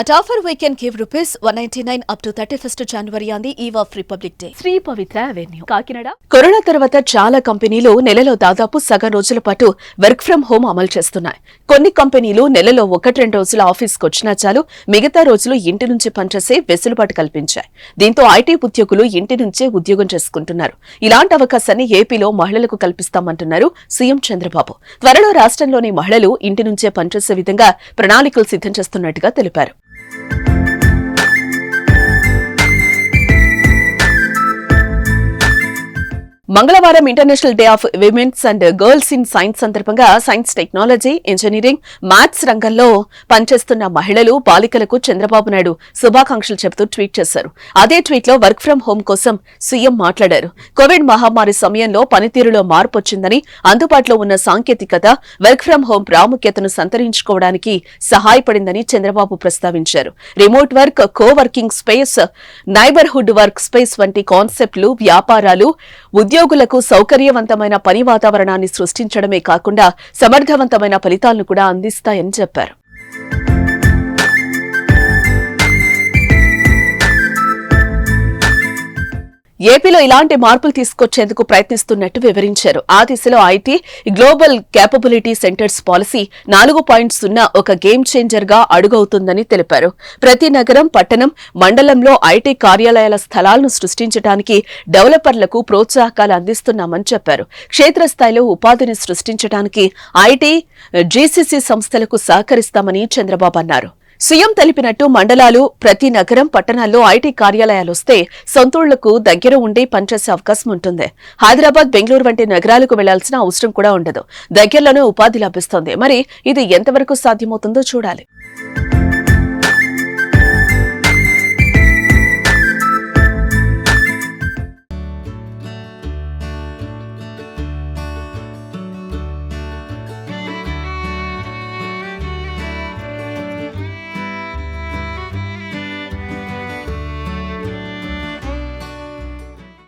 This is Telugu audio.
At offer we can give ₹199 up to 31st January on the eve of Republic Day. Sri Pavitra avenue Kakinada. Corona తర్వాత చాలా కంపెనీలు నెలలో దాదాపు సగం రోజుల పాటు వర్క్ ఫ్రం హోం అమలు చేస్తున్నాయి. కొన్ని కంపెనీలు నెలలో 1-2 రోజుల ఆఫీస్కి వచ్చినా చాలు మిగతా రోజులు ఇంటి నుంచి పనిచేసే వెసులుబాటు కల్పించాయి. దీంతో ఐటీ ఉద్యోగులు ఇంటి నుంచే ఉద్యోగం చేసుకుంటున్నారు. ఇలాంటి అవకాశాన్ని ఏపీలో మహిళలకు కల్పిస్తామంటున్నారు సీఎం చంద్రబాబు. త్వరలో రాష్ట్రంలోని మహిళలు ఇంటి నుంచే పనిచేసే విధంగా ప్రణాళికలు సిద్ధం చేస్తున్నట్టుగా తెలిపారు. మంగళవారం international day of women's and girls in science సందర్భంగా సైన్స్, టెక్నాలజీ, ఇంజనీరింగ్, మ్యాథ్స్ రంగంలో పనిచేస్తున్న మహిళలు, బాలికలకు చంద్రబాబు నాయుడు శుభాకాంక్షలు చెబుతూ ట్వీట్ చేశారు. అదే ట్వీట్ లో వర్క్ ఫ్రం హోం కోసం సీఎం మాట్లాడారు. కోవిడ్ మహమ్మారి సమయంలో పనితీరులో మార్పు వచ్చిందని, అందుబాటులో ఉన్న సాంకేతికత వర్క్ ఫ్రం హోం ప్రాముఖ్యతను సంతరించుకోవడానికి సహాయపడిందని చంద్రబాబు ప్రస్తావించారు. Remote work, co working space, neighbourhood work space వంటి కాన్సెప్ట్లు వ్యాపారాలు, ఉద్యోగులకు సౌకర్యవంతమైన పని వాతావరణాన్ని సృష్టించడమే కాకుండా సమర్థవంతమైన ఫలితాలను కూడా అందిస్తాయని చెప్పారు. ఏపీలో ఇలాంటి మార్పులు తీసుకొచ్చేందుకు ప్రయత్నిస్తున్నట్టు వివరించారు. ఆ దిశలో IT global capability centres policy 4.0 ఒక గేమ్ చేంజర్ గా అడుగవుతుందని తెలిపారు. ప్రతి నగరం, పట్టణం, మండలంలో ఐటీ కార్యాలయాల స్థలాలను సృష్టించడానికి డెవలపర్లకు ప్రోత్సాహకాలు అందిస్తున్నామని చెప్పారు. క్షేత్రస్థాయిలో ఉపాధిని సృష్టించడానికి ఐటీ, జీసీసీ సంస్థలకు సహకరిస్తామని చంద్రబాబు అన్నారు. సీఎం తెలిపినట్టు మండలాలు, ప్రతి నగరం, పట్టణాల్లో ఐటీ కార్యాలయాలొస్తే సొంతూళ్లకు దగ్గర ఉండి పనిచేసే అవకాశం ఉంటుంది. హైదరాబాద్, బెంగళూరు వంటి నగరాలకు వెళ్లాల్సిన అవసరం కూడా ఉండదు. దగ్గరలోనే ఉపాధి లభిస్తుంది. మరి ఇది ఎంతవరకు సాధ్యమవుతుందో చూడాలి.